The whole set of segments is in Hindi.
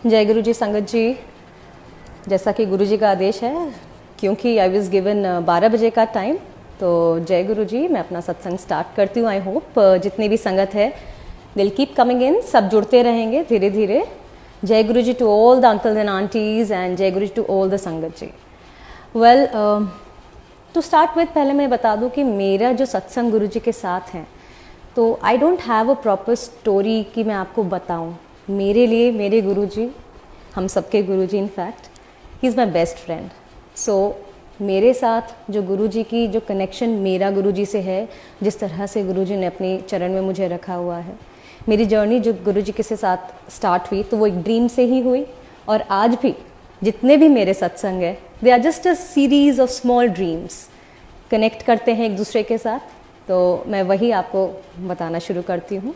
जय गुरु जी संगत जी। जैसा कि गुरु जी का आदेश है, क्योंकि आई वॉज गिवन 12 बजे का टाइम, तो जय गुरु जी मैं अपना सत्संग स्टार्ट करती हूँ। आई होप जितनी भी संगत है विल कीप कमिंग इन, सब जुड़ते रहेंगे धीरे धीरे। जय Guru ji to all the uncles and aunties and जय Guru ji to all the संगत जी। वेल, टू स्टार्ट विथ पहले मैं बता दूँ कि मेरा जो सत्संग गुरु जी के साथ है, तो I don't have a proper story कि मैं आपको बताऊँ। मेरे लिए मेरे गुरु जी, हम सबके Guru ji, in fact he is my best friend. So मेरे साथ जो गुरु जी की जो कनेक्शन मेरा गुरु जी से है, जिस तरह से गुरु जी ने अपनी चरण में मुझे रखा हुआ है, मेरी जर्नी जो गुरु जी के साथ स्टार्ट हुई तो वो एक ड्रीम से ही हुई। और आज भी जितने भी मेरे सत्संग है, they are just a series of small dreams, connect करते हैं एक दूसरे के साथ। तो मैं वही आपको बताना शुरू करती हूँ।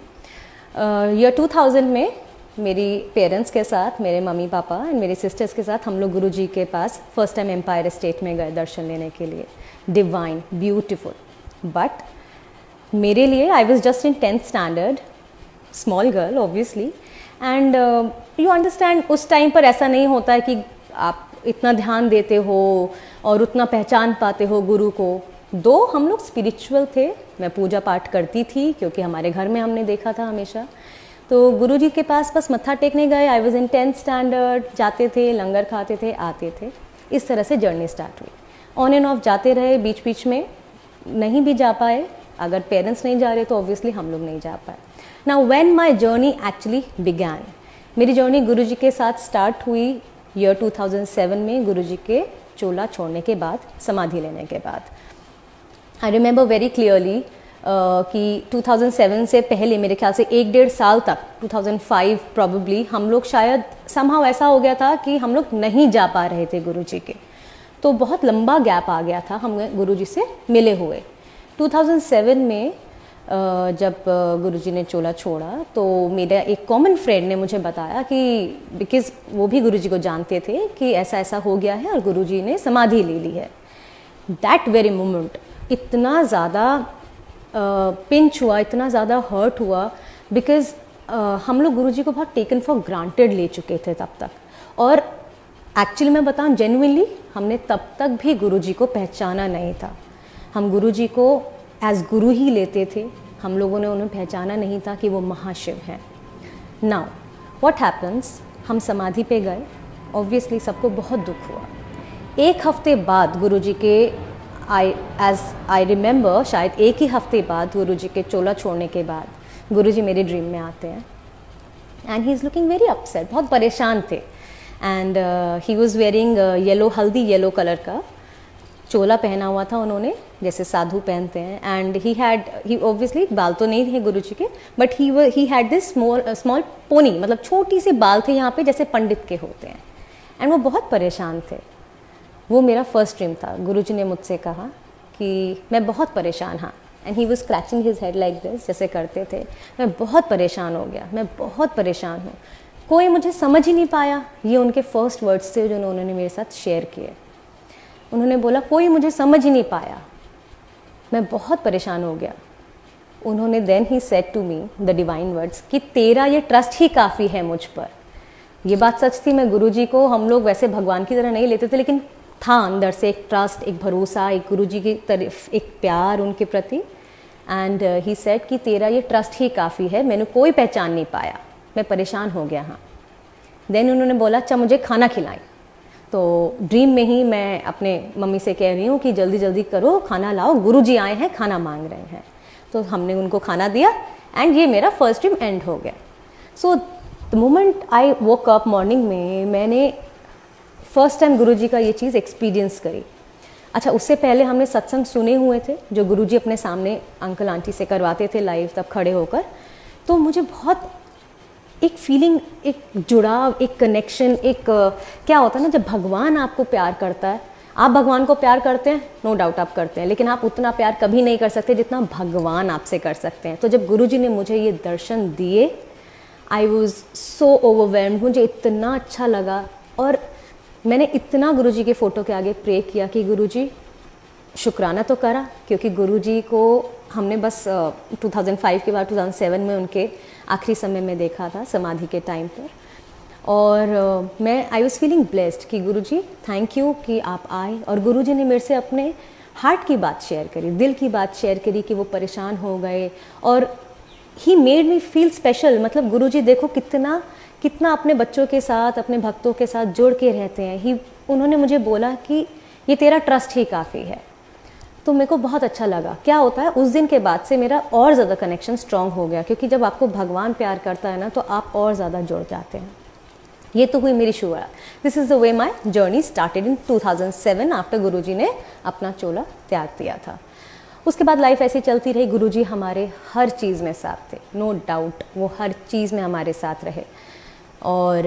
ईयर 2000 में मेरी पेरेंट्स के साथ, मेरे मम्मी पापा एंड मेरी सिस्टर्स के साथ हम लोग गुरु जी के पास फर्स्ट टाइम एम्पायर स्टेट में गए दर्शन लेने के लिए। Divine, beautiful. बट मेरे लिए I was just in 10th standard, small girl obviously, and you understand उस टाइम पर ऐसा नहीं होता है कि आप इतना ध्यान देते हो और उतना पहचान पाते हो गुरु को। दो हम लोग स्पिरिचुअल थे, मैं पूजा पाठ करती थी क्योंकि हमारे घर में हमने देखा था हमेशा। तो गुरु जी के पास बस मत्था टेकने गए। I was in 10th standard, जाते थे, लंगर खाते थे, आते थे। इस तरह से जर्नी स्टार्ट हुई। ऑन एंड ऑफ जाते रहे, बीच बीच में नहीं भी जा पाए। अगर पेरेंट्स नहीं जा रहे तो ऑब्वियसली हम लोग नहीं जा पाए। Now when my journey actually began, मेरी जर्नी गुरु जी के साथ स्टार्ट हुई ईयर 2007 में, गुरु जी के चोला छोड़ने के बाद, समाधि लेने के बाद। आई रिमेंबर वेरी क्लियरली कि 2007 से पहले मेरे ख्याल से 1-1.5 साल तक, 2005 प्रॉबेबली, हम लोग शायद समहाउ ऐसा हो गया था कि हम लोग नहीं जा पा रहे थे गुरु जी के। तो बहुत लंबा गैप आ गया था हम गुरु जी से मिले हुए। 2007 में जब गुरु जी ने चोला छोड़ा तो मेरा एक कॉमन फ्रेंड ने मुझे बताया कि बिकॉज वो भी गुरु जी को जानते थे कि ऐसा ऐसा हो गया है और गुरु जी ने समाधि ले ली है। दैट वेरी मोमेंट इतना ज़्यादा पिंच हुआ, इतना ज़्यादा हर्ट हुआ, बिकॉज हम लोग गुरु जी को बहुत टेकन फॉर ग्रांटेड ले चुके थे तब तक। और एक्चुअली मैं बताऊँ जेन्युइनली, हमने तब तक भी गुरु जी को पहचाना नहीं था। हम गुरु जी को एज गुरु ही लेते थे, हम लोगों ने उन्हें पहचाना नहीं था कि वो महाशिव हैं। नाउ व्हाट हैपन्स, हम समाधि पे गए, ऑब्वियसली सबको बहुत दुख हुआ। एक हफ्ते बाद गुरु जी के, आई रिमेंबर, शायद एक ही हफ्ते बाद गुरु जी के चोला छोड़ने के बाद गुरु जी मेरे ड्रीम में आते हैं and he is looking very upset, बहुत परेशान थे। And he was wearing yellow, हल्दी येलो कलर का चोला पहना हुआ था उन्होंने, जैसे साधु पहनते हैं। एंड ही ऑब्वियसली बाल तो नहीं थे गुरु जी के, but he had this small pony, मतलब छोटी सी बाल थे यहाँ पे जैसे पंडित के होते हैं। एंड वो बहुत परेशान थे। वो मेरा फर्स्ट ड्रीम था। गुरुजी ने मुझसे कहा कि मैं बहुत परेशान, हाँ, and he was scratching his head like this, जैसे करते थे। मैं बहुत परेशान हो गया, मैं बहुत परेशान हूँ, कोई मुझे समझ ही नहीं पाया। ये उनके फर्स्ट वर्ड्स थे जो उन्होंने मेरे साथ शेयर किए। उन्होंने बोला कोई मुझे समझ ही नहीं पाया, मैं बहुत परेशान हो गया। उन्होंने then he said to me the divine words कि तेरा ये ट्रस्ट ही काफ़ी है मुझ पर। ये बात सच थी। मैं गुरुजी को, हम लोग वैसे भगवान की तरह नहीं लेते थे, लेकिन था अंदर से एक ट्रस्ट, एक भरोसा, एक गुरुजी की तरफ एक प्यार उनके प्रति। एंड ही सेड कि तेरा ये ट्रस्ट ही काफ़ी है, मैंने कोई पहचान नहीं पाया, मैं परेशान हो गया। हाँ, देन उन्होंने बोला अच्छा मुझे खाना खिलाएं। तो ड्रीम में ही मैं अपने मम्मी से कह रही हूँ कि जल्दी जल्दी करो, खाना लाओ, गुरुजी आए हैं, खाना मांग रहे हैं। तो हमने उनको खाना दिया एंड ये मेरा फर्स्ट ड्रीम एंड हो गया। So the moment I woke up morning में, मैंने फर्स्ट टाइम गुरुजी का ये चीज़ एक्सपीरियंस करी। अच्छा, उससे पहले हमने सत्संग सुने हुए थे जो गुरुजी अपने सामने अंकल आंटी से करवाते थे लाइव, तब खड़े होकर। तो मुझे बहुत एक फीलिंग, एक जुड़ाव, एक कनेक्शन, एक क्या होता है ना, जब भगवान आपको प्यार करता है, आप भगवान को प्यार करते हैं, नो डाउट आप करते हैं, लेकिन आप उतना प्यार कभी नहीं कर सकते जितना भगवान आपसे कर सकते हैं। तो जब गुरुजी ने मुझे ये दर्शन दिए, आई वॉज सो ओवरवेल्म्ड, मुझे इतना अच्छा लगा। और मैंने इतना गुरुजी के फ़ोटो के आगे प्रे किया कि गुरुजी शुक्राना तो करा, क्योंकि गुरुजी को हमने बस 2005 के बाद 2007 में उनके आखिरी समय में देखा था समाधि के टाइम पर। और मैं आई वॉज फीलिंग ब्लेस्ड कि गुरुजी थैंक यू कि आप आए, और गुरुजी ने मेरे से अपने हार्ट की बात शेयर करी, दिल की बात शेयर करी कि वो परेशान हो गए, और he made me feel special. मतलब गुरुजी देखो कितना कितना अपने बच्चों के साथ, अपने भक्तों के साथ जुड़ के रहते हैं। उन्होंने मुझे बोला कि ये तेरा ट्रस्ट ही काफ़ी है। तो मेरे को बहुत अच्छा लगा। क्या होता है, उस दिन के बाद से मेरा और ज़्यादा कनेक्शन स्ट्रांग हो गया, क्योंकि जब आपको भगवान प्यार करता है ना तो आप और ज़्यादा जुड़ जाते हैं। ये तो हुई मेरी शुरुआत। This is the way my journey started in 2007 after Guruji ने अपना चोला त्याग दिया था। उसके बाद लाइफ ऐसी चलती रही। गुरुजी हमारे हर चीज़ में साथ थे, नो डाउट, वो हर चीज़ में हमारे साथ रहे। और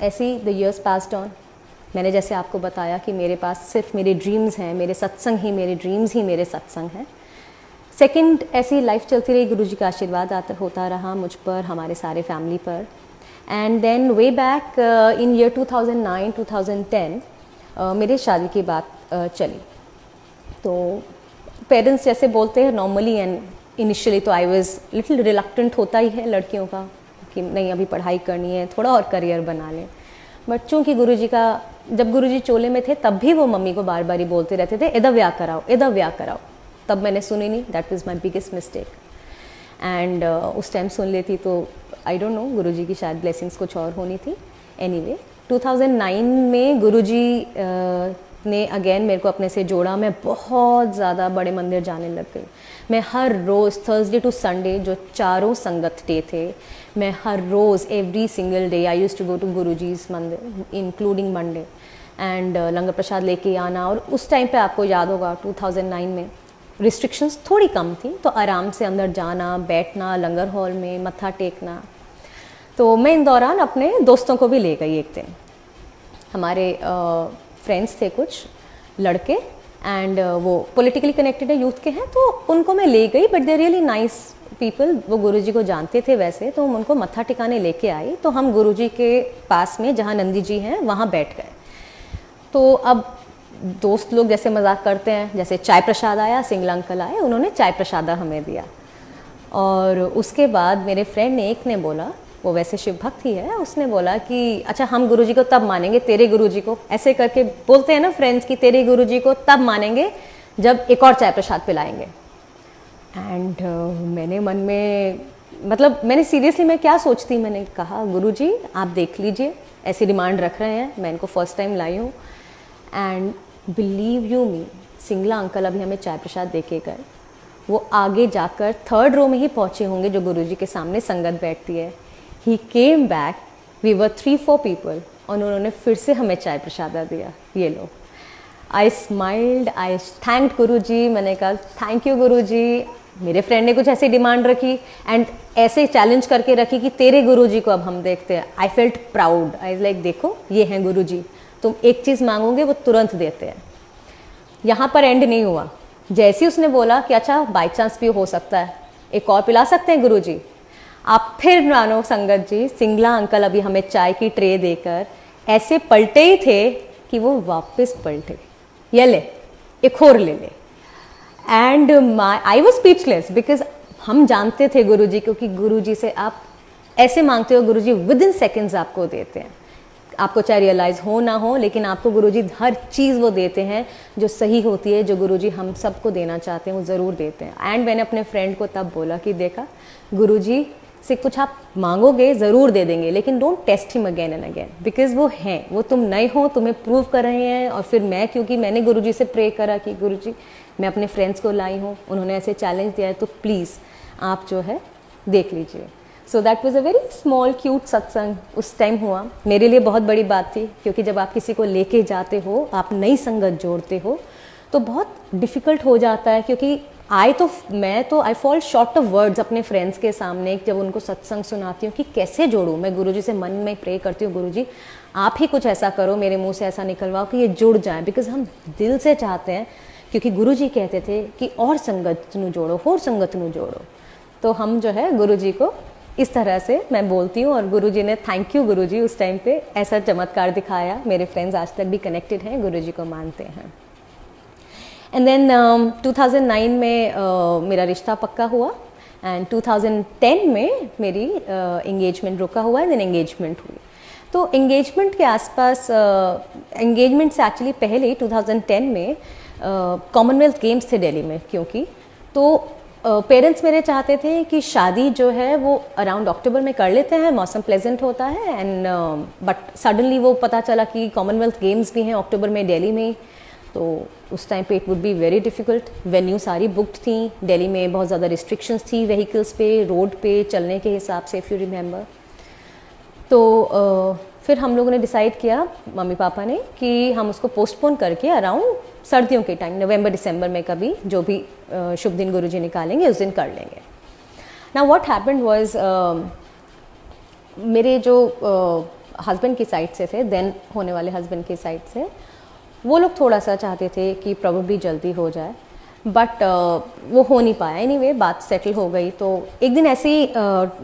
ऐसी द इयर्स पास्ड ऑन। मैंने जैसे आपको बताया कि मेरे पास सिर्फ मेरे ड्रीम्स हैं, मेरे सत्संग ही मेरे ड्रीम्स ही मेरे सत्संग हैं। सेकंड, ऐसी लाइफ चलती रही, गुरुजी का आशीर्वाद होता रहा मुझ पर, हमारे सारे फैमिली पर। And then way back in year 2009-2010 मेरे शादी की बात चली। तो पेरेंट्स जैसे बोलते हैं नॉर्मली, एंड इनिशियली तो आई वाज लिटिल रिलक्टेंट होता ही है लड़कियों का कि नहीं अभी पढ़ाई करनी है, थोड़ा और करियर बना लें। बट चूँकि गुरुजी का, जब गुरुजी चोले में थे तब भी वो मम्मी को बार बार ही बोलते रहते थे इधर ब्याह कराओ, इधर ब्याह कराओ। तब मैंने सुनी नहीं, that was my biggest mistake. And उस टाइम सुन लेती तो आई डोंट नो, गुरुजी की शायद ब्लेसिंग्स कुछ और होनी थी। एनीवे 2009 में गुरुजी ने अगेन मेरे को अपने से जोड़ा। मैं बहुत ज़्यादा बड़े मंदिर जाने लग गई। मैं हर रोज़ थर्सडे टू संडे जो चारों संगत डे थे, मैं हर रोज़ every single day I used to go to Guruji's मंदिर इंक्लूडिंग मंडे। एंड लंगर प्रसाद लेके आना। और उस टाइम पे आपको याद होगा 2009 में रिस्ट्रिक्शंस थोड़ी कम थी, तो आराम से अंदर जाना, बैठना, लंगर हॉल में मत्था टेकना। तो मैं इन दौरान अपने दोस्तों को भी ले गई। एक दिन हमारे फ्रेंड्स थे कुछ लड़के, एंड वो पॉलिटिकली कनेक्टेड है, यूथ के हैं, तो उनको मैं ले गई। But they really nice people, वो गुरुजी को जानते थे वैसे, तो हम उनको मत्था टिकाने लेके आई। तो हम गुरुजी के पास में जहाँ नंदी जी हैं वहाँ बैठ गए। तो अब दोस्त लोग जैसे मजाक करते हैं, जैसे चाय प्रसाद आया, सिंगला अंकल आए, उन्होंने चाय प्रसादा हमें दिया। और उसके बाद मेरे फ्रेंड ने एक ने बोला, वो वैसे शिव भक्त ही है, उसने बोला कि अच्छा हम गुरुजी को तब मानेंगे, तेरे गुरुजी को, ऐसे करके बोलते हैं ना फ्रेंड्स कि तेरे गुरुजी को तब मानेंगे जब एक और चाय प्रसाद पिलाएंगे। एंड मैंने मन में, मतलब मैंने सीरियसली, मैं क्या सोचती, मैंने कहा गुरुजी आप देख लीजिए, ऐसी डिमांड रख रहे हैं, मैं इनको फर्स्ट टाइम लाई हूँ। And believe you me, Singla uncle अभी हमें चाय प्रसाद दे के गए। वो आगे जाकर थर्ड रो में ही पहुँचे होंगे जो गुरुजी के सामने संगत बैठती है। He came back, we were 3-4 people, और उन्होंने फिर से हमें चाय प्रसादा दिया, ये लो। आई स्माइल्ड, आई थैंक्ड गुरुजी। मैंने कहा थैंक यू गुरुजी। मेरे फ्रेंड ने कुछ ऐसी डिमांड रखी एंड ऐसे चैलेंज करके रखी कि तेरे गुरुजी को अब हम देखते हैं। I felt proud, I like देखो ये हैं गुरुजी, तुम एक चीज़ मांगोगे वो तुरंत देते हैं। यहाँ पर एंड नहीं हुआ। जैसे ही उसने बोला कि अच्छा बाई चांस भी हो सकता है, एक और पिला सकते हैं गुरुजी, आप फिर मानो संगत जी, सिंगला अंकल अभी हमें चाय की ट्रे देकर ऐसे पलटे ही थे कि वो वापस पलटे, ये ले एक और ले ले। And I was speechless, because हम जानते थे गुरुजी को कि गुरुजी से आप ऐसे मांगते हो, गुरुजी विद इन सेकेंड्स आपको देते हैं। आपको चाहे रियलाइज़ हो ना हो, लेकिन आपको गुरुजी हर चीज़ वो देते हैं जो सही होती है, जो गुरुजी हम सबको देना चाहते हैं वो ज़रूर देते हैं। एंड मैंने अपने फ्रेंड को तब बोला कि देखा गुरुजी से कुछ आप मांगोगे ज़रूर दे देंगे, लेकिन don't test him again and again, because वो हैं, वो तुम नए हो, तुम्हें प्रूव कर रहे हैं। और फिर मैं, क्योंकि मैंने गुरुजी से प्रे करा कि गुरुजी मैं अपने फ्रेंड्स को लाई हूँ, उन्होंने ऐसे चैलेंज दिया है, तो प्लीज़ आप जो है देख लीजिए। So that was a very small cute सत्संग उस टाइम हुआ। मेरे लिए बहुत बड़ी बात थी, क्योंकि जब आप किसी को लेके जाते हो, आप नई संगत जोड़ते हो, तो बहुत डिफ़िकल्ट हो जाता है। क्योंकि I fall short of words अपने फ्रेंड्स के सामने जब उनको सत्संग सुनाती हूँ कि कैसे जोड़ूँ। मैं गुरुजी से मन में प्रे करती हूँ, गुरुजी आप ही कुछ ऐसा करो, मेरे मुंह से ऐसा निकलवाओ कि ये जुड़ जाए, बिकॉज हम दिल से चाहते हैं। क्योंकि गुरुजी कहते थे कि और संगत नू जोड़ो, और संगत नू जोड़ो। तो हम जो है गुरुजी को इस तरह से मैं बोलती हूँ, और गुरुजी ने, थैंक यू गुरुजी, उस टाइम पे ऐसा चमत्कार दिखाया। मेरे फ्रेंड्स आज तक भी कनेक्टेड हैं, गुरुजी को मानते हैं। एंड देन 2009 में मेरा रिश्ता पक्का हुआ, एंड 2010 में मेरी एंगेजमेंट रुका हुआ है, देन एंगेजमेंट हुई। तो एंगेजमेंट के आसपास, एंगेजमेंट से एक्चुअली पहले 2010 में कॉमनवेल्थ गेम्स थे दिल्ली में, क्योंकि तो पेरेंट्स मेरे चाहते थे कि शादी जो है वो अराउंड अक्टूबर में कर लेते हैं, मौसम प्लेजेंट होता है, एंड बट सडनली वो पता चला कि कॉमनवेल्थ गेम्स भी हैं अक्टूबर में दिल्ली में। तो उस टाइम पे it would be very difficult, venue सारी बुक्ड थी, दिल्ली में बहुत ज़्यादा रिस्ट्रिक्शंस थी व्हीकल्स पे, रोड पे चलने के हिसाब से, इफ़ यू रिमेंबर। तो फिर हम लोगों ने डिसाइड किया, मम्मी पापा ने, कि हम उसको पोस्टपोन करके अराउंड सर्दियों के टाइम, नवंबर दिसंबर में कभी जो भी शुभ दिन गुरुजी निकालेंगे उस दिन कर लेंगे। नाउ व्हाट हैपेंड वाज, मेरे जो हस्बैंड की साइड से थे, देन होने वाले हस्बैंड की साइड से, वो लोग थोड़ा सा चाहते थे कि प्रॉब्ली जल्दी हो जाए, बट वो हो नहीं पाया। एनीवे बात सेटल हो गई। तो एक दिन ऐसे ही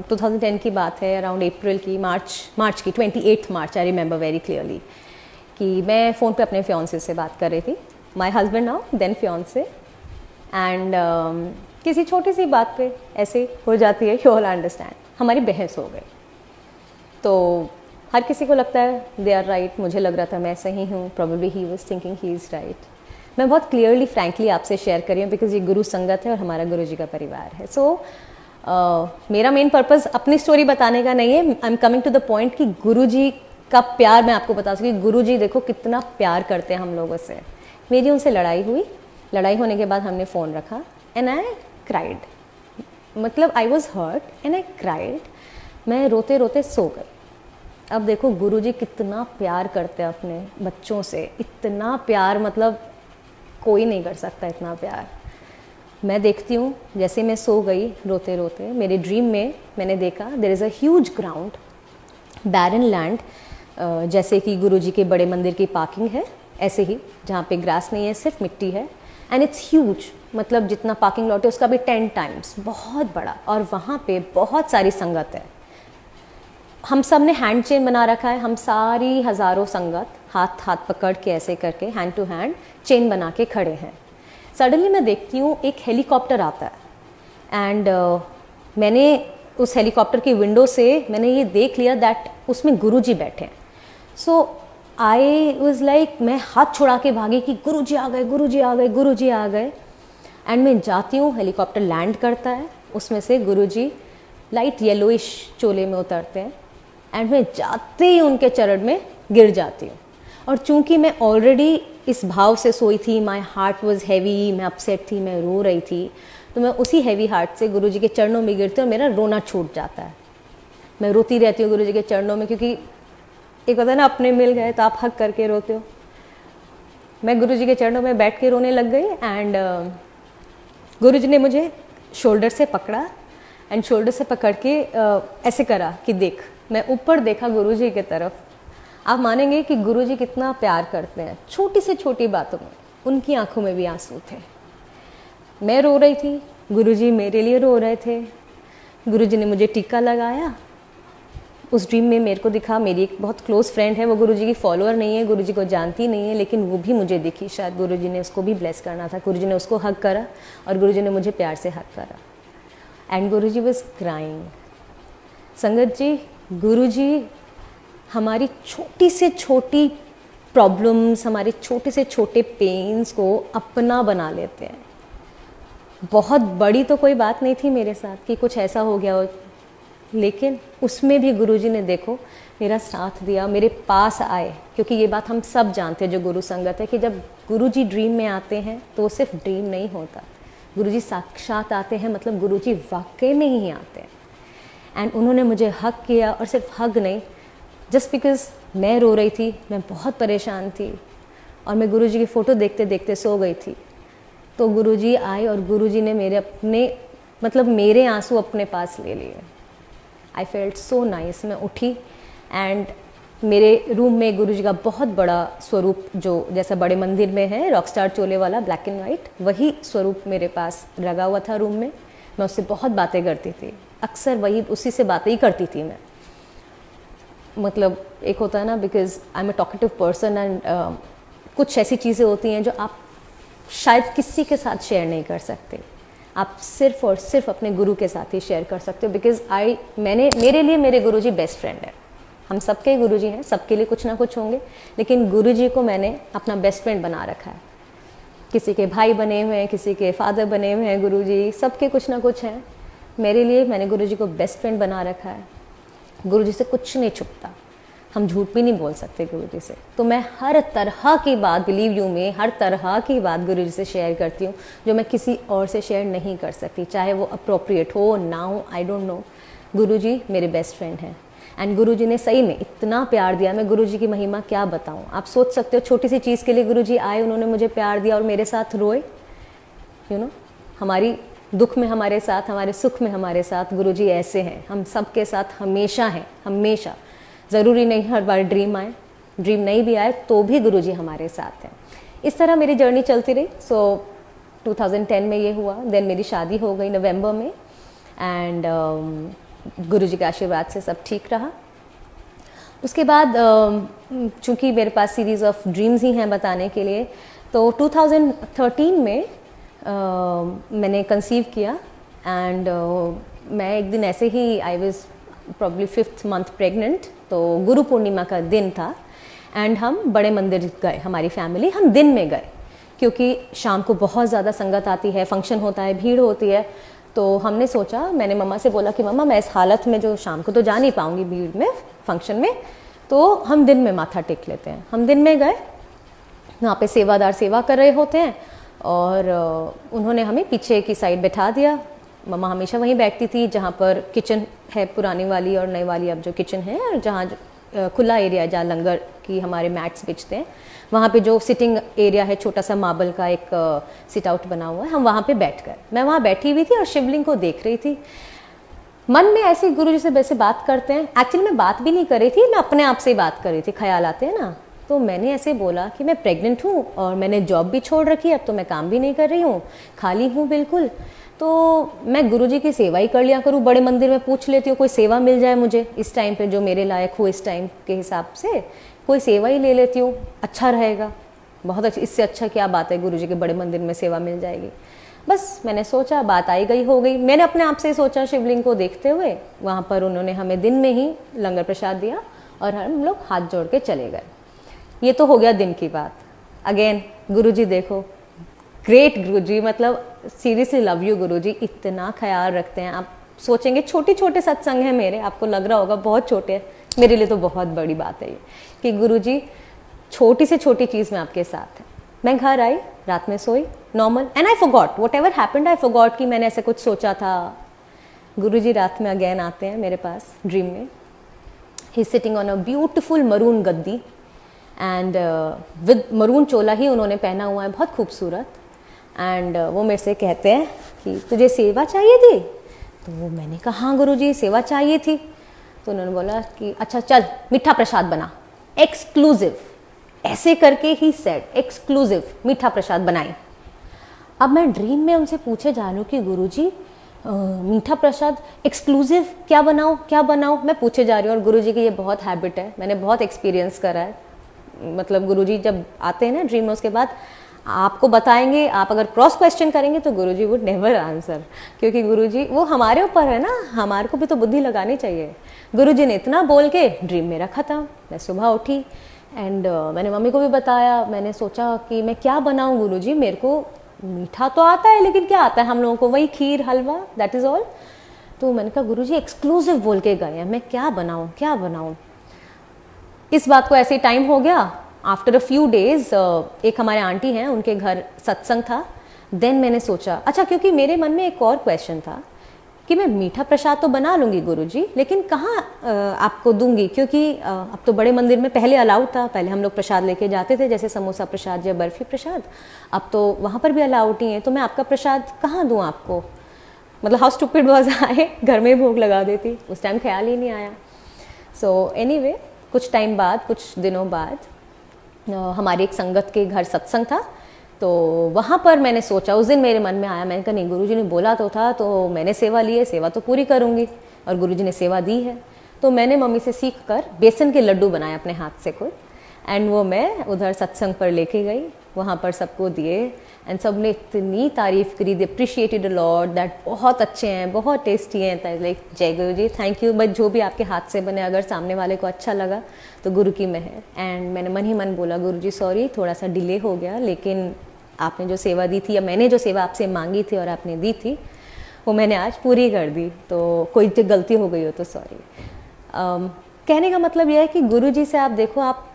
2010 की बात है, अराउंड अप्रैल की, मार्च की 28 मार्च, आई रिमेंबर वेरी क्लियरली, कि मैं फ़ोन पे अपने फियांसे से बात कर रही थी, my husband now then fiance, एंड किसी छोटी सी बात पे ऐसे हो जाती है, यू ऑल अंडरस्टैंड, हमारी बहस हो गई। तो हर किसी को लगता है दे आर राइट, मुझे लग रहा था मैं सही हूँ, probably he was thinking he is right. मैं बहुत क्लियरली फ्रैंकली आपसे शेयर कर रही हूँ, बिकॉज ये गुरु संगत है और हमारा गुरु जी का परिवार है। सो मेरा मेन पर्पज़ अपनी स्टोरी बताने का नहीं है, I am coming to the point कि गुरु जी का प्यार मैं आपको बता सकूँ। गुरु जी देखो कितना प्यार करते हैं हम लोगों से। मेरी उनसे लड़ाई हुई, लड़ाई होने के बाद हमने फ़ोन रखा, एंड आई क्राइड, मतलब I was hurt and I cried. मैं रोते रोते सो गई। अब देखो गुरुजी कितना प्यार करते हैं अपने बच्चों से, इतना प्यार, मतलब कोई नहीं कर सकता इतना प्यार। मैं देखती हूँ, जैसे मैं सो गई रोते रोते, मेरे ड्रीम में मैंने देखा there is a huge ground, barren land, जैसे कि गुरुजी के बड़े मंदिर की पार्किंग है, ऐसे ही, जहाँ पे ग्रास नहीं है, सिर्फ मिट्टी है, एंड इट्स ह्यूज, मतलब जितना पार्किंग लॉट है उसका भी 10 टाइम्स, बहुत बड़ा। और वहाँ पे बहुत सारी संगत है। हम सब ने हैंड चेन बना रखा है, हम सारी हज़ारों संगत हाथ हाथ पकड़ के ऐसे करके हैंड टू हैंड चेन बना के खड़े हैं। सडनली मैं देखती हूँ एक हेलीकॉप्टर आता है, एंड मैंने उस हेलीकॉप्टर की विंडो से मैंने ये देख लिया दैट उसमें गुरुजी बैठे हैं। सो आई वाज लाइक, मैं हाथ छुड़ा के भागी कि गुरुजी आ गए, गुरुजी आ गए, गुरुजी आ गए। एंड मैं जाती हूँ, हेलीकॉप्टर लैंड करता है, उसमें से गुरुजी लाइट येलोइश चोले में उतरते हैं, एंड मैं जाते ही उनके चरण में गिर जाती हूँ। और चूंकि मैं ऑलरेडी इस भाव से सोई थी, माय हार्ट वाज हैवी, मैं अपसेट थी, मैं रो रही थी, तो मैं उसी हैवी हार्ट से गुरुजी के चरणों में गिरती हूँ और मेरा रोना छूट जाता है। मैं रोती रहती हूँ गुरुजी के चरणों में, क्योंकि एक होता है ना, अपने मिल गए तो आप हक करके रोते हो। मैं गुरुजी के चरणों में बैठ के रोने लग गई, एंड गुरुजी ने मुझे शोल्डर से पकड़ा, एंड शोल्डर से पकड़ के ऐसे करा कि देख। मैं ऊपर देखा गुरुजी की तरफ। आप मानेंगे कि गुरुजी कितना प्यार करते हैं, छोटी से छोटी बातों में उनकी आंखों में भी आंसू थे। मैं रो रही थी, गुरुजी मेरे लिए रो रहे थे। गुरुजी ने मुझे टीका लगाया। उस ड्रीम में मेरे को दिखा, मेरी एक बहुत क्लोज फ्रेंड है, वो गुरुजी की फॉलोअर नहीं है, गुरुजी को जानती नहीं है, लेकिन वो भी मुझे दिखी। शायद गुरुजी ने उसको भी ब्लेस करना था। गुरुजी ने उसको हग करा और गुरुजी ने मुझे प्यार से हग करा, एंड गुरुजी वाज क्राइंग। संगत जी, गुरुजी हमारी छोटी से छोटी प्रॉब्लम्स, हमारे छोटे से छोटे पेन्स को अपना बना लेते हैं। बहुत बड़ी तो कोई बात नहीं थी मेरे साथ कि कुछ ऐसा हो गया हो, लेकिन उसमें भी गुरुजी ने देखो मेरा साथ दिया, मेरे पास आए। क्योंकि ये बात हम सब जानते हैं जो गुरु संगत है, कि जब गुरुजी ड्रीम में आते हैं तो वो सिर्फ ड्रीम नहीं होता, गुरुजी साक्षात आते हैं, मतलब गुरुजी वाकई में ही आते हैं। एंड उन्होंने मुझे हग किया, और सिर्फ हग नहीं, जस्ट बिकॉज मैं रो रही थी, मैं बहुत परेशान थी, और मैं गुरुजी की फ़ोटो देखते देखते सो गई थी। तो गुरुजी आए और गुरुजी ने मेरे अपने, मतलब मेरे आंसू अपने पास ले लिए। I felt so nice. मैं उठी, एंड मेरे रूम में गुरुजी का बहुत बड़ा स्वरूप, जो जैसा बड़े मंदिर में है, रॉकस्टार चोले वाला, ब्लैक एंड वाइट, वही स्वरूप मेरे पास लगा हुआ था रूम में। मैं उससे बहुत बातें करती थी, अक्सर वही, उसी से बातें ही करती थी मैं। मतलब एक होता है ना, because I am a talkative person, and कुछ ऐसी चीज़ें होती हैं जो आप शायद किसी के साथ शेयर नहीं कर सकते, आप सिर्फ और सिर्फ अपने गुरु के साथ ही शेयर कर सकते हो। बिकॉज मेरे लिए मेरे गुरुजी बेस्ट फ्रेंड है। हम सबके गुरुजी हैं, सबके लिए कुछ ना कुछ होंगे, लेकिन गुरुजी को मैंने अपना बेस्ट फ्रेंड बना रखा है। किसी के भाई बने हुए हैं, किसी के फादर बने हुए हैं गुरुजी, सबके कुछ ना कुछ हैं। मेरे लिए मैंने गुरुजी को बेस्ट फ्रेंड बना रखा है। गुरुजी से कुछ नहीं छुपता, हम झूठ भी नहीं बोल सकते गुरुजी से। तो मैं हर तरह की बात, बिलीव यू में, हर तरह की बात गुरुजी से शेयर करती हूँ जो मैं किसी और से शेयर नहीं कर सकती, चाहे वो अप्रोप्रिएट हो ना हो, आई डोंट नो। गुरुजी मेरे बेस्ट फ्रेंड हैं एंड गुरुजी ने सही में इतना प्यार दिया, मैं गुरुजी की महिमा क्या बताऊँ। आप सोच सकते हो, छोटी सी चीज़ के लिए गुरुजी आए, उन्होंने मुझे प्यार दिया और मेरे साथ रोए। यू नो, हमारी दुख में हमारे साथ, हमारे सुख में हमारे साथ गुरुजी ऐसे हैं, हम सबके साथ हमेशा हैं, हमेशा। ज़रूरी नहीं हर बार ड्रीम आए, ड्रीम नहीं भी आए तो भी गुरुजी हमारे साथ हैं। इस तरह मेरी जर्नी चलती रही। सो 2010 में ये हुआ, देन मेरी शादी हो गई नवंबर में एंड गुरुजी के आशीर्वाद से सब ठीक रहा। उसके बाद चूँकि मेरे पास सीरीज़ ऑफ ड्रीम्स ही हैं बताने के लिए, तो 2013 में मैंने कंसीव किया एंड मैं एक दिन ऐसे ही, I was probably 5th month pregnant, तो गुरु पूर्णिमा का दिन था एंड हम बड़े मंदिर गए, हमारी फैमिली, हम दिन में गए क्योंकि शाम को बहुत ज़्यादा संगत आती है, फंक्शन होता है, भीड़ होती है। तो हमने सोचा, मैंने मम्मा से बोला कि मम्मा मैं इस हालत में जो शाम को तो जा नहीं पाऊँगी भीड़ में, फंक्शन में, तो हम दिन में माथा टेक लेते हैं। हम दिन में गए, वहाँ पे सेवादार सेवा कर रहे होते हैं और उन्होंने हमें पीछे की साइड बैठा दिया। मम्मा हमेशा वहीं बैठती थी जहाँ पर किचन है, पुरानी वाली और नई वाली अब जो किचन है, और जहाँ खुला एरिया है जहाँ लंगर की हमारे मैट्स बिछते हैं, वहाँ पे जो सिटिंग एरिया है, छोटा सा मार्बल का एक सिट आउट बना हुआ है, हम वहाँ पे बैठ गए। मैं वहाँ बैठी हुई थी और शिवलिंग को देख रही थी। मन में ऐसे गुरुजी से वैसे बात करते हैं, एक्चुअली मैं बात भी नहीं कर रही थी, मैं अपने आप से ही बात कर रही थी, ख्याल आते हैं ना। तो मैंने ऐसे बोला कि मैं प्रेग्नेंट हूँ और मैंने जॉब भी छोड़ रखी है, अब तो मैं काम भी नहीं कर रही हूँ, खाली हूँ बिल्कुल, तो मैं गुरुजी की सेवा ही कर लिया करूँ, बड़े मंदिर में पूछ लेती हूँ, कोई सेवा मिल जाए मुझे इस टाइम पे जो मेरे लायक हो, इस टाइम के हिसाब से कोई सेवा ही ले लेती हूँ, अच्छा रहेगा, बहुत अच्छा, इससे अच्छा क्या बात है, गुरुजी के बड़े मंदिर में सेवा मिल जाएगी। बस मैंने सोचा, बात आई गई हो गई। मैंने अपने आप से सोचा, शिवलिंग को देखते हुए, वहाँ पर उन्होंने हमें दिन में ही लंगर प्रसाद दिया और हम लोग हाथ जोड़ के चले गए। ये तो हो गया दिन की बात। अगेन गुरुजी देखो, ग्रेट गुरुजी, मतलब सीरियसली लव यू गुरुजी, इतना ख्याल रखते हैं। आप सोचेंगे छोटे छोटे सत्संग हैं मेरे, आपको लग रहा होगा बहुत छोटे हैं, मेरे लिए तो बहुत बड़ी बात है ये कि गुरुजी छोटी से छोटी चीज़ में आपके साथ है। मैं घर आई, रात में सोई normal and I forgot what ever happened, I forgot कि मैंने ऐसे कुछ सोचा था। गुरुजी रात में अगेन आते हैं मेरे पास ड्रीम में। He is sitting on a beautiful maroon Gaddi and with maroon चोला ही उन्होंने पहना हुआ है, बहुत खूबसूरत। एंड वो मेरे से कहते हैं कि तुझे सेवा चाहिए थी? तो मैंने कहा हाँ गुरुजी सेवा चाहिए थी। तो उन्होंने बोला कि अच्छा चल मीठा प्रसाद बना, एक्सक्लूसिव, ऐसे करके ही सेड, एक्सक्लूसिव मीठा प्रसाद बनाई। अब मैं ड्रीम में उनसे पूछे जा रही हूँ कि गुरुजी मीठा प्रसाद एक्सक्लूसिव क्या बनाऊँ क्या बनाऊँ, मैं पूछे जा रही हूँ। और गुरुजी की ये बहुत हैबिट है, मैंने बहुत एक्सपीरियंस करा है। मतलब गुरुजी जब आते हैं ना ड्रीम में, उसके बाद आपको बताएंगे, आप अगर क्रॉस क्वेश्चन करेंगे तो गुरुजी वुड नेवर आंसर, क्योंकि गुरुजी वो हमारे ऊपर है ना, हमारे को भी तो बुद्धि लगानी चाहिए। गुरुजी ने इतना बोल के ड्रीम मेरा ख़त्म। मैं सुबह उठी एंड मैंने मम्मी को भी बताया। मैंने सोचा कि मैं क्या बनाऊँ गुरुजी, मेरे को मीठा तो आता है लेकिन क्या आता है हम लोगों को, वही kheer halwa, that is all. तो मैंने कहा गुरुजी एक्सक्लूसिव बोल के गए हैं, मैं क्या बनाऊँ क्या बनाऊँ। इस बात को ऐसे टाइम हो गया। आफ्टर अ फ्यू डेज एक हमारे आंटी हैं, उनके घर सत्संग था। देन मैंने सोचा अच्छा, क्योंकि मेरे मन में एक और क्वेश्चन था कि मैं मीठा प्रसाद तो बना लूँगी गुरुजी, लेकिन कहाँ आपको दूंगी, क्योंकि अब तो बड़े मंदिर में पहले अलाउड था, पहले हम लोग प्रसाद लेके जाते थे जैसे समोसा प्रसाद या बर्फ़ी प्रसाद, अब तो वहाँ पर भी अलाउड नहीं है। तो मैं आपका प्रसाद कहाँ दूँ आपको, मतलब हाउ स्टूपिड वाज आई, घर में ही भोग लगा देती, उस टाइम ख्याल ही नहीं आया। सो एनीवे, कुछ टाइम बाद, कुछ दिनों बाद हमारे एक संगत के घर सत्संग था, तो वहाँ पर मैंने सोचा, उस दिन मेरे मन में आया, मैंने कहा नहीं गुरुजी ने बोला तो था, तो मैंने सेवा ली है, सेवा तो पूरी करूँगी, और गुरुजी ने सेवा दी है। तो मैंने मम्मी से सीख कर बेसन के लड्डू बनाए अपने हाथ से खुद, एंड वो मैं उधर सत्संग पर लेके गई, वहाँ पर सबको दिए एंड सब ने इतनी तारीफ़ करी, दे अप्रिशिएटेड अ लॉट दैट बहुत अच्छे हैं, बहुत टेस्टी हैं। लाइक जय गुरु जी, थैंक यू। बट जो भी आपके हाथ से बने, अगर सामने वाले को अच्छा लगा तो गुरु की मेहर। एंड मैंने मन ही मन बोला, गुरु जी सॉरी, थोड़ा सा डिले हो गया, लेकिन आपने जो सेवा दी थी या मैंने जो सेवा आपसे मांगी थी और आपने दी थी वो मैंने आज पूरी कर दी, तो कोई जो गलती हो गई हो तो सॉरी। कहने का मतलब यह है कि गुरु जी से आप देखो, आप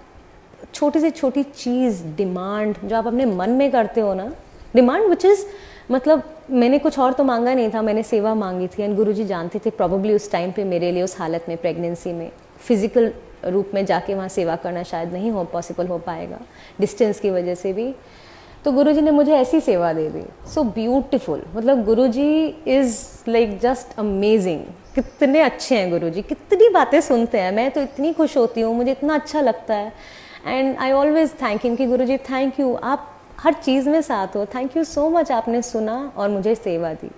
छोटी से छोटी चीज़, डिमांड जो आप अपने मन में करते हो ना, डिमांड विच इज़ मतलब मैंने कुछ और तो मांगा नहीं था, मैंने सेवा मांगी थी। एंड गुरु जी जानते थे प्रॉबेबली उस टाइम पे मेरे लिए, उस हालत में, प्रेगनेंसी में, फिजिकल रूप में जाके वहाँ सेवा करना शायद नहीं हो पॉसिबल हो पाएगा डिस्टेंस की वजह से भी। तो गुरुजी ने मुझे ऐसी सेवा दे दी, सो ब्यूटिफुल। मतलब गुरुजी इज़ लाइक जस्ट अमेजिंग। कितने अच्छे हैं गुरुजी, कितनी बातें सुनते हैं, मैं तो इतनी खुश होती हूँ, मुझे इतना अच्छा लगता है। And I always thank him कि गुरुजी थैंक यू, आप हर चीज़ में साथ हो, थैंक यू सो मच, आपने सुना और मुझे सेवा दी।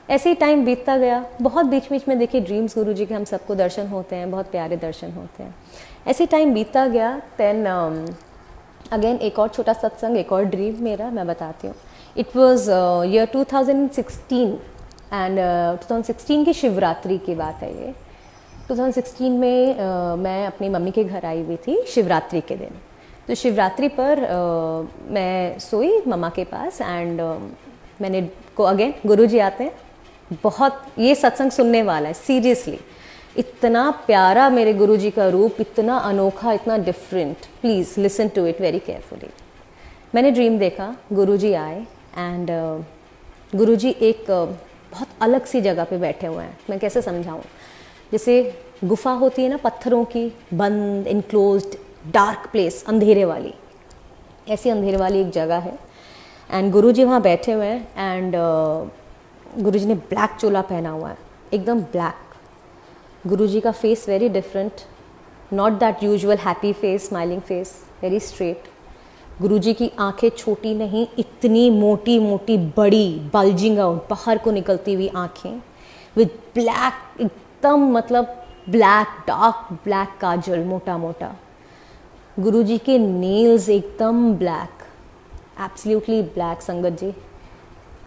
ऐसे ही टाइम बीतता गया, बहुत बीच बीच में देखिए ड्रीम्स गुरुजी के हम सबको दर्शन होते हैं, बहुत प्यारे दर्शन होते हैं। ऐसे टाइम बीतता गया, देन अगेन एक और छोटा सत्संग, एक और ड्रीम मेरा मैं बताती हूँ। इट वॉज ईयर 2016 एंड 2016 की शिवरात्रि की बात है ये। 2016 में मैं अपनी मम्मी के घर आई हुई थी शिवरात्रि के दिन। तो शिवरात्रि पर मैं सोई मम्मा के पास एंड मैंने को अगेन गुरुजी आते हैं, बहुत ये सत्संग सुनने वाला है सीरियसली। इतना प्यारा मेरे गुरुजी का रूप, इतना अनोखा, इतना different. Please listen to it very carefully. मैंने ड्रीम देखा, गुरुजी आए एंड गुरुजी एक बहुत अलग सी जगह पे बैठे हुए हैं। मैं कैसे समझाऊं, जैसे गुफा होती है ना पत्थरों की, बंद, इनक्लोज्ड, डार्क प्लेस, अंधेरे वाली, ऐसी अंधेरे वाली एक जगह है। एंड गुरुजी वहाँ बैठे हुए हैं एंड गुरुजी ने ब्लैक चोला पहना हुआ है, एकदम ब्लैक। गुरुजी का face very different, not that usual happy face, smiling face, very straight. Guruji की आंखें छोटी नहीं, इतनी मोटी मोटी, बड़ी, बल्जिंग आउट, बाहर को निकलती हुई आंखें, विद ब्लैक, एकदम मतलब ब्लैक, डार्क ब्लैक काजल, मोटा मोटा। गुरुजी के नेल्स एकदम ब्लैक, एब्सोल्युटली ब्लैक संगत जी।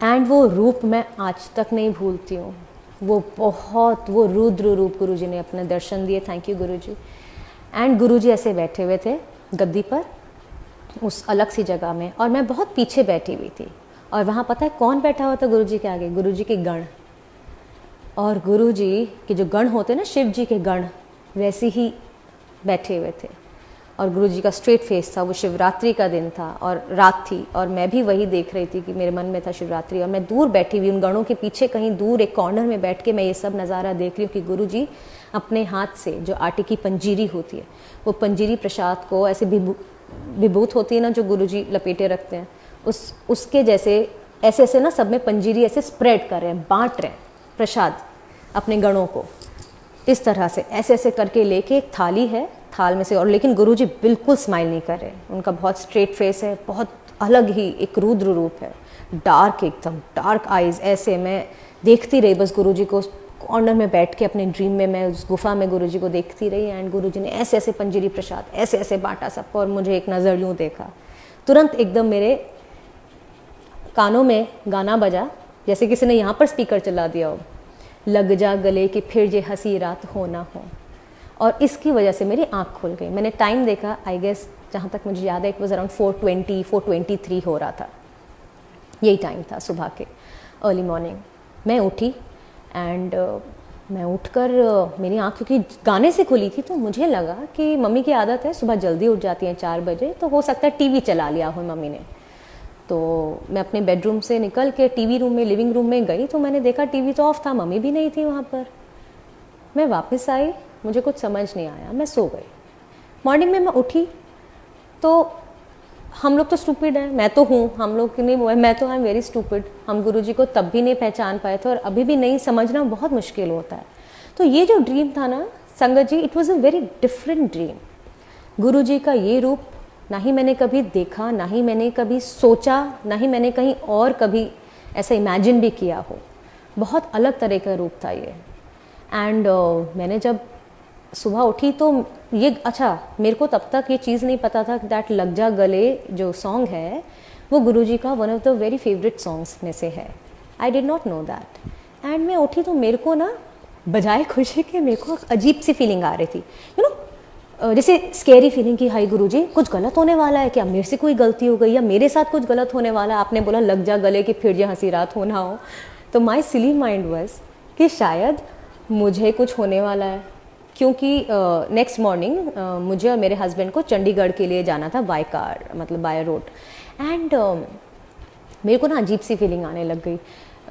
एंड वो रूप मैं आज तक नहीं भूलती हूँ, वो बहुत, वो रुद्र रूप गुरुजी ने अपने दर्शन दिए। Thank you Guruji. एंड गुरुजी ऐसे बैठे हुए थे गद्दी पर, उस अलग सी जगह में, और मैं बहुत पीछे बैठी हुई थी। और वहाँ पता है कौन बैठा हुआ था गुरुजी के आगे? गुरुजी के गण। और गुरुजी के जो गण होते हैं ना, शिव जी के गण, वैसे ही बैठे हुए थे। और गुरुजी का स्ट्रेट फेस था। वो शिवरात्रि का दिन था और रात थी, और मैं भी वही देख रही थी कि मेरे मन में था शिवरात्रि। और मैं दूर बैठी हुई उन गणों के पीछे, कहीं दूर एक कॉर्नर में बैठ के मैं ये सब नज़ारा देख रही हूँ कि गुरुजी अपने हाथ से, जो आटे की पंजीरी होती है, वो पंजीरी प्रसाद को ऐसे विभूत होती है ना जो गुरुजी लपेटे रखते हैं, उसके जैसे ऐसे ऐसे ना सब में पंजीरी ऐसे स्प्रेड कर रहे हैं, बांट रहे हैं प्रसाद अपने गणों को। इस तरह से ऐसे ऐसे करके लेके एक थाली है, थाल में से, और लेकिन गुरुजी बिल्कुल स्माइल नहीं कर रहे। उनका बहुत स्ट्रेट फेस है, बहुत अलग ही एक रुद्र रूप है, डार्क, एकदम डार्क आइज़। ऐसे मैं देखती रही बस गुरुजी को, कॉर्नर में बैठ के अपने ड्रीम में मैं उस गुफा में गुरुजी को देखती रही। एंड गुरुजी ने ऐसे ऐसे पंजीरी प्रसाद ऐसे ऐसे बांटा सबको, और मुझे एक नज़र यूँ देखा, तुरंत एकदम मेरे कानों में गाना बजा, जैसे किसी ने यहाँ पर स्पीकर चला दिया हो, लग जा गले कि फिर ये हंसी रात हो ना हो। और इसकी वजह से मेरी आँख खुल गई। मैंने टाइम देखा, आई गेस जहाँ तक मुझे याद है इट वॉज अराउंड 4:20, 4:23 हो रहा था, यही टाइम था सुबह के, अर्ली मॉर्निंग। मैं उठी एंड मैं उठकर मेरी आँख क्योंकि गाने से खुली थी, तो मुझे लगा कि मम्मी की आदत है सुबह जल्दी उठ जाती हैं 4 बजे, तो हो सकता है टीवी चला लिया हो मम्मी ने। तो मैं अपने बेडरूम से निकल के टीवी रूम में, लिविंग रूम में गई, तो मैंने देखा टीवी तो ऑफ था, मम्मी भी नहीं थी वहाँ पर। मैं वापस आई, मुझे कुछ समझ नहीं आया, मैं सो गई। मॉर्निंग में मैं उठी तो हम लोग तो स्टूपिड हैं, मैं तो हूँ, हम लोग की नहीं, मैं तो आई एम वेरी स्टूपिड। हम गुरुजी को तब भी नहीं पहचान पाए थे और अभी भी नहीं, समझना बहुत मुश्किल होता है। तो ये जो ड्रीम था ना संगत जी, it was a very different dream. Guruji का ये रूप ना ही मैंने कभी देखा, ना ही मैंने कभी सोचा, ना ही मैंने कहीं और कभी ऐसा इमेजिन भी किया हो। बहुत अलग तरह का रूप था ये। एंड मैंने जब सुबह उठी तो ये, अच्छा मेरे को तब तक ये चीज़ नहीं पता था दैट लग जा गले जो सॉन्ग है वो गुरुजी का one of the very favourite songs में से है। I did not know that. And मैं उठी तो मेरे को ना बजाय खुशी के मेरे को अजीब सी फीलिंग आ रही थी, यू नो, जैसे स्केरी फीलिंग कि हाय गुरुजी कुछ गलत होने वाला है क्या, मेरे से कोई गलती हो गई या मेरे साथ कुछ गलत होने वाला है, आपने बोला लग जा गले कि फिर ये हंसी रात हो ना हो। तो माई सिली माइंड वॉज कि शायद मुझे कुछ होने वाला है, क्योंकि नेक्स्ट मॉर्निंग मुझे और मेरे हस्बैंड को चंडीगढ़ के लिए जाना था बाय कार, मतलब बाय रोड। एंड मेरे को ना अजीब सी फीलिंग आने लग गई,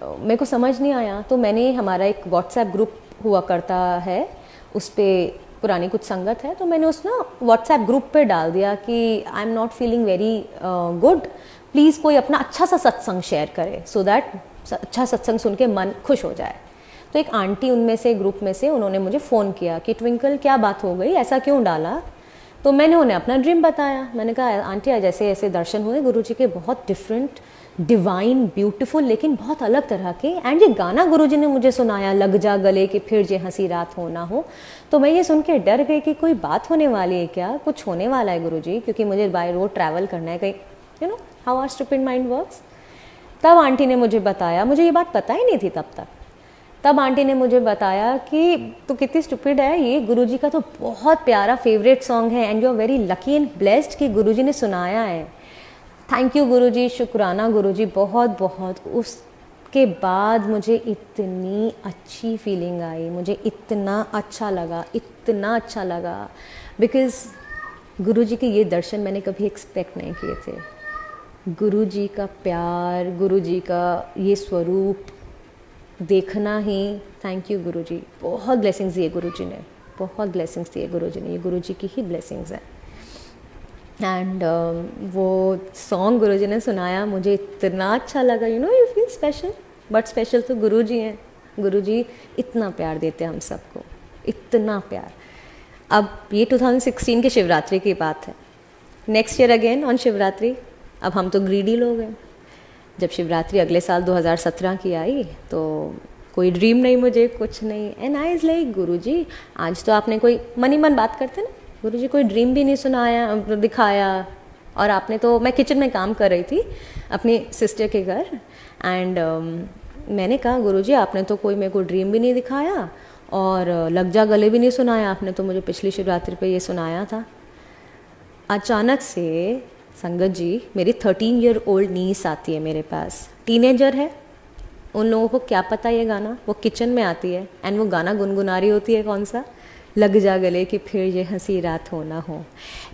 मेरे को समझ नहीं आया। तो मैंने, हमारा एक व्हाट्सएप ग्रुप हुआ करता है, उस पर पुरानी कुछ संगत है, तो मैंने उस ना व्हाट्सएप ग्रुप पे डाल दिया कि I am not feeling very good, please कोई अपना अच्छा सा सत्संग शेयर करे सो दैट अच्छा सत्संग सुन के मन खुश हो जाए। तो एक आंटी उनमें से, ग्रुप में से, उन्होंने मुझे फ़ोन किया कि ट्विंकल क्या बात हो गई, ऐसा क्यों डाला। तो मैंने उन्हें अपना ड्रीम बताया। मैंने कहा आंटी आज ऐसे ऐसे दर्शन हुए गुरुजी के, बहुत डिफरेंट, डिवाइन, ब्यूटीफुल, लेकिन बहुत अलग तरह के। एंड ये गाना गुरुजी ने मुझे सुनाया, लग जा गले कि फिर जे हंसी रात हो ना हो। तो मैं ये सुन के डर गई कि कोई बात होने वाली है क्या, कुछ होने वाला है गुरुजी, क्योंकि मुझे बाय रोड ट्रैवल करना है कहीं, you know how our stupid mind works. तब आंटी ने मुझे बताया, मुझे ये बात पता ही नहीं थी तब आंटी ने मुझे बताया कि तू कितनी स्टूपिड है, ये गुरुजी का तो बहुत प्यारा फेवरेट सॉन्ग है and you are very lucky and blessed कि गुरुजी ने सुनाया है। थैंक यू गुरुजी, शुक्राना गुरुजी, बहुत बहुत। उसके बाद मुझे इतनी अच्छी फीलिंग आई, मुझे इतना अच्छा लगा बिकॉज़ गुरुजी के ये दर्शन मैंने कभी एक्सपेक्ट नहीं किए थे। गुरुजी का प्यार, गुरुजी का ये स्वरूप देखना ही, थैंक यू गुरुजी, बहुत ब्लेसिंग्स दिए गुरुजी ने, बहुत ब्लेसिंग्स दिए गुरुजी ने, ये गुरुजी की ही ब्लेसिंग्स हैं। एंड वो सॉन्ग गुरुजी ने सुनाया, मुझे इतना अच्छा लगा, you know you feel special, but special तो गुरुजी हैं। गुरुजी इतना प्यार देते हैं हम सबको, इतना प्यार। अब ये 2016 की शिवरात्रि की बात है, next year again on Shivratri. अब हम तो ग्रीडी लोग हैं, जब शिवरात्रि अगले साल 2017 की आई तो कोई ड्रीम नहीं मुझे, कुछ नहीं। एंड आई इज़ लाइक गुरुजी आज तो आपने कोई मन ही मन बात करते ना, गुरुजी कोई ड्रीम भी नहीं सुनाया दिखाया। और आपने तो, मैं किचन में काम कर रही थी अपनी सिस्टर के घर, एंड मैंने कहा गुरुजी आपने तो कोई मेरे को ड्रीम भी नहीं दिखाया और लग जा गले भी नहीं सुनाया, आपने तो मुझे पिछली शिवरात्रि पे ये सुनाया था। अचानक से संगत जी, मेरी 13 ईयर ओल्ड नीस आती है मेरे पास, टीनेजर है, उन लोगों को क्या पता ये गाना, वो किचन में आती है एंड वो गाना गुनगुना रही होती है, कौन सा, लग जा गले कि फिर ये हंसी रात हो ना हो।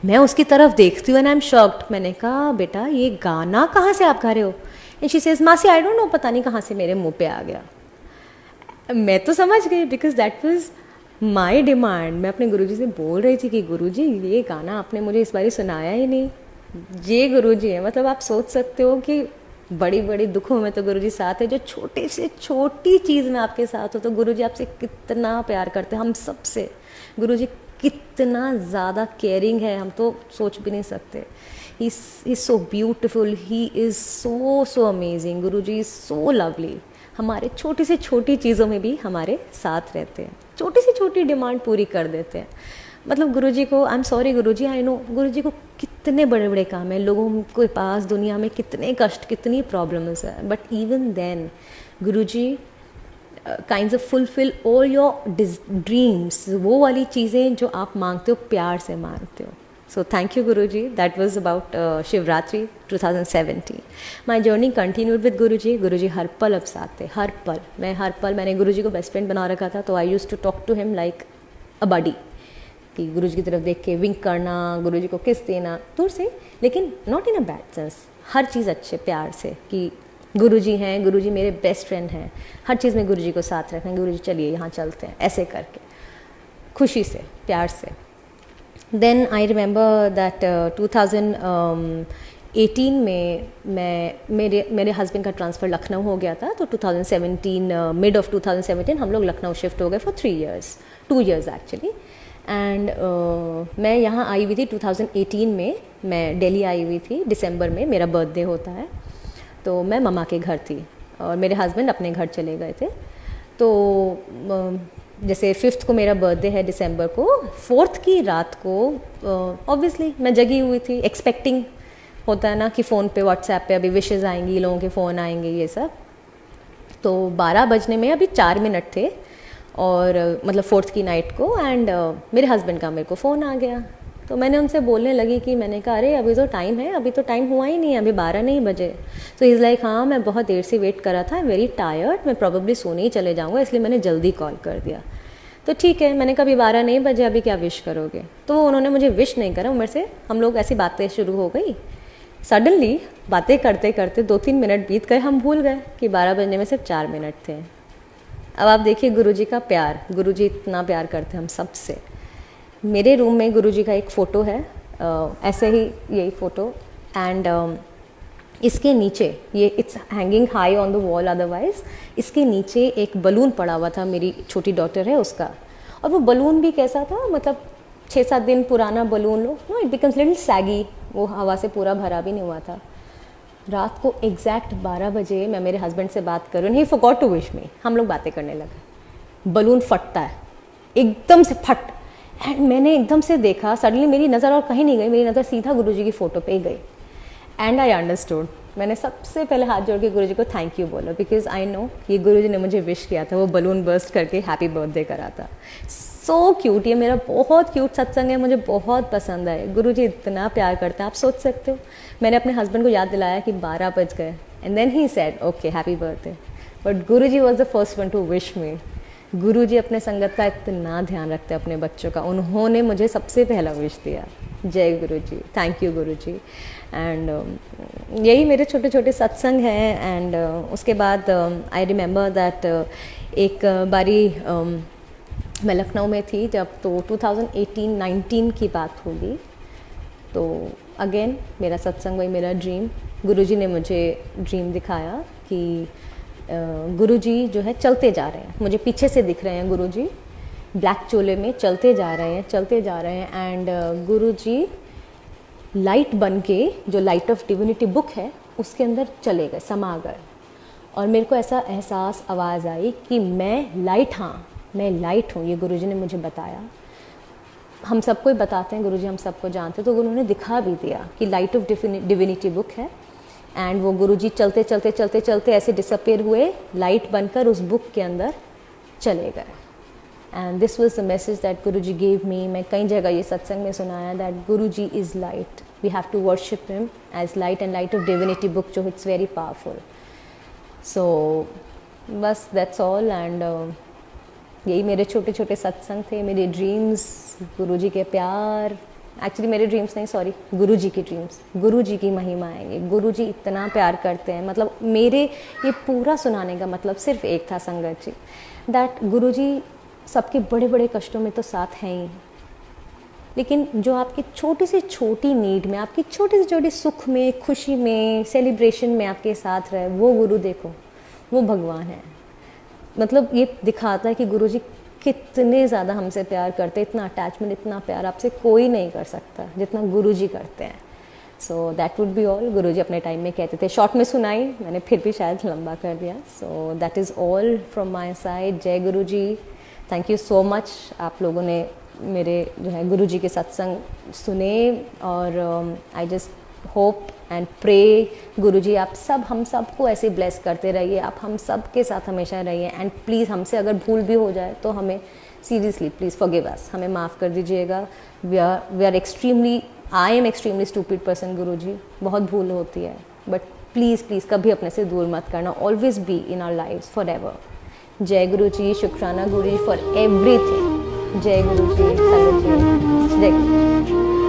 मैं उसकी तरफ देखती हूँ एंड आई एम शॉक्ड। मैंने कहा बेटा ये गाना कहाँ से आप गा रहे हो? एंड शी सेज मासी आई डोंट नो, पता नहीं कहाँ से मेरे मुंह पे आ गया। मैं तो समझ गई because that was my demand. मैं अपने गुरुजी से बोल रही थी कि गुरुजी ये गाना आपने मुझे इस बार सुनाया ही नहीं। ये गुरुजी है, मतलब आप सोच सकते हो कि बड़ी बड़ी दुखों में तो गुरुजी साथ है, जो छोटे से छोटी चीज़ में आपके साथ हो तो गुरुजी आपसे कितना प्यार करते हैं, हम सबसे। गुरुजी कितना ज़्यादा केयरिंग है, हम तो सोच भी नहीं सकते। He is so beautiful, he is so amazing. Guruji is so lovely, हमारे छोटी से छोटी चीज़ों में भी हमारे साथ रहते हैं, छोटी से छोटी डिमांड पूरी कर देते हैं। मतलब गुरुजी को, I am sorry Guruji, I know Guruji को कितने बड़े बड़े काम हैं, लोगों के पास दुनिया में कितने कष्ट, कितनी प्रॉब्लम्स है, but even then Guruji kinds of fulfil all your dreams. वो वाली चीज़ें जो आप मांगते हो प्यार से मांगते हो। So thank you Guruji, that was about Shivratri 2017। My journey continued with Guruji. Guruji हर पल अब साथ थे, हर पल। मैंने गुरुजी को बेस्ट फ्रेंड बना रखा था, तो I used to talk to him like a buddy, कि गुरुजी की तरफ देख के विंक करना, गुरुजी को किस देना दूर से, लेकिन not in a bad sense, हर चीज़ अच्छे प्यार से, कि गुरुजी हैं, गुरुजी मेरे बेस्ट फ्रेंड हैं, हर चीज़ में गुरुजी को साथ रखें, गुरुजी चलिए यहाँ चलते हैं, ऐसे करके खुशी से, प्यार से। देन आई रिमेंबर दैट 2018 में मेरे हस्बैंड का ट्रांसफ़र लखनऊ हो गया था, तो 2017 मिड ऑफ 2017 हम लोग लखनऊ शिफ्ट हो गए फॉर 2 years एक्चुअली। एंड मैं यहाँ आई हुई थी 2018 में, मैं दिल्ली आई हुई थी दिसंबर में, मेरा बर्थडे होता है, तो मैं मम्मा के घर थी और मेरे हस्बैंड अपने घर चले गए थे। तो जैसे 5th को मेरा बर्थडे है दिसंबर को, 4th की रात को ऑब्वियसली मैं जगी हुई थी एक्सपेक्टिंग होता है ना कि फ़ोन पे व्हाट्सएप पे अभी विशेज़ आएंगी, लोगों के फ़ोन आएंगे ये सब। तो 12 बजने में अभी 4 मिनट थे और मतलब 4th की नाइट को, एंड मेरे हस्बैंड का मेरे को फ़ोन आ गया। तो मैंने उनसे बोलने लगी कि मैंने कहा अरे अभी तो टाइम है, अभी तो टाइम हुआ ही नहीं है, अभी 12 नहीं बजे। तो इज़ लाइक हाँ मैं बहुत देर से वेट कर रहा था, वेरी टायर्ड, मैं प्रॉब्ली सोने ही चले जाऊँगा, इसलिए मैंने जल्दी कॉल कर दिया। तो ठीक है, मैंने कहा अभी 12 नहीं बजे, अभी क्या विश करोगे? तो उन्होंने मुझे विश नहीं करा, मेरे से हम लोग ऐसी बातें शुरू हो गई। सडनली बातें करते करते 2-3 मिनट बीत गए, हम भूल गए कि 12 बजने में सिर्फ 4 मिनट थे। अब आप देखिए गुरुजी का प्यार, गुरुजी इतना प्यार करते हैं हम सब से। मेरे रूम में गुरुजी का एक फ़ोटो है, ऐसे ही यही फ़ोटो, एंड इसके नीचे ये it's hanging high on the wall, otherwise इसके नीचे एक बलून पड़ा हुआ था, मेरी छोटी डॉटर है उसका। और वो बलून भी कैसा था, मतलब 6-7 दिन पुराना बलून, लो know it becomes little saggy, वो हवा से पूरा भरा भी नहीं हुआ था। रात को एग्जैक्ट 12 बजे मैं मेरे हस्बैंड से बात कर रही हूँ, he forgot to wish me, हम लोग बातें करने लगे। बलून फटता है एकदम से, फट, एंड मैंने एकदम से देखा, सडनली मेरी नज़र और कहीं नहीं गई, मेरी नज़र सीधा गुरुजी की फ़ोटो पे ही गई। एंड आई अंडरस्टूड, मैंने सबसे पहले हाथ जोड़ के गुरुजी को थैंक यू बोला, बिकॉज आई नो ये गुरुजी ने मुझे विश किया था, वो बलून बर्स्ट करके हैप्पी बर्थडे करा था। सो क्यूट, ये मेरा बहुत क्यूट सत्संग है, मुझे बहुत पसंद आए। गुरुजी इतना प्यार करते हैं, आप सोच सकते हो। मैंने अपने हस्बैंड को याद दिलाया कि 12 बज गए, and then he said okay happy birthday, but Guruji was the first one to wish me. Guruji अपने संगत का इतना ध्यान रखते हैं अपने बच्चों का, उन्होंने मुझे सबसे पहला विश दिया। जय गुरुजी, थैंक यू गुरुजी। एंड यही मेरे छोटे छोटे सत्संग हैं। एंड उसके बाद आई रिमेंबर दैट एक बारी मैं लखनऊ में थी जब, तो 2018-19 की बात होगी। तो अगेन मेरा सत्संग वही, मेरा ड्रीम, गुरुजी ने मुझे ड्रीम दिखाया कि गुरुजी जो है चलते जा रहे हैं, मुझे पीछे से दिख रहे हैं गुरुजी, ब्लैक चोले में चलते जा रहे हैं, चलते जा रहे हैं। एंड गुरुजी लाइट बन के, जो लाइट ऑफ डिविनिटी बुक है उसके अंदर चले गए, समा गए। और मेरे को ऐसा एहसास, आवाज़ आई कि मैं लाइट, हाँ मैं लाइट हूँ, ये गुरुजी ने मुझे बताया। हम सबको ही बताते हैं गुरुजी, हम सबको जानते हैं, तो उन्होंने दिखा भी दिया कि लाइट ऑफ डिविनिटी बुक है। एंड वो गुरुजी चलते चलते चलते चलते ऐसे डिसअपेयर हुए, लाइट बनकर उस बुक के अंदर चले गए। And this was the message that Guruji gave me. मैं कई जगह ये सत्संग में सुनाया that Guruji is light, we have to worship him as light, and light of divinity book जो इट्स वेरी पावरफुल। सो बस दैट्स ऑल। एंड यही मेरे छोटे छोटे सत्संग थे, मेरे ड्रीम्स, गुरुजी के प्यार, एक्चुअली मेरे ड्रीम्स नहीं, सॉरी, गुरुजी की ड्रीम्स, गुरुजी की महिमा है ये। गुरुजी इतना प्यार करते हैं, मतलब मेरे ये पूरा सुनाने का मतलब सिर्फ एक था संगत जी, दैट गुरुजी सबके बड़े बड़े कष्टों में तो साथ हैं ही, लेकिन जो आपकी छोटी से छोटी नीड में, आपकी छोटी से छोटी सुख में, खुशी में, सेलिब्रेशन में आपके साथ रहे, वो गुरु देखो, वो भगवान है। मतलब ये दिखाता है कि गुरुजी कितने ज़्यादा हमसे प्यार करते हैं, इतना अटैचमेंट, इतना प्यार आपसे कोई नहीं कर सकता जितना गुरुजी करते हैं। So that would be all. Guruji अपने टाइम में कहते थे, शॉर्ट में सुनाई मैंने, फिर भी शायद लंबा कर दिया। So that is all from my side. जय गुरुजी, थैंक यू सो मच। आप लोगों ने मेरे जो है गुरुजी के सत्संग सुने, और I just hope and pray Guruji आप सब, हम सबको ऐसे ब्लेस करते रहिए, आप हम सब के साथ हमेशा रहिए। एंड प्लीज़ हमसे अगर भूल भी हो जाए तो हमें सीरियसली प्लीज़ फॉरगिव अस, हमें माफ़ कर दीजिएगा। We are extremely, I am extremely stupid person Guruji, बहुत भूल होती है, बट प्लीज़ प्लीज़ कभी अपने से दूर मत करना, always be in our lives for ever. जय गुरुजी, शुक्राना गुरुजी फॉर एवरीथिंग। जय गुरुजी, संगत जी, जय गुरुजी।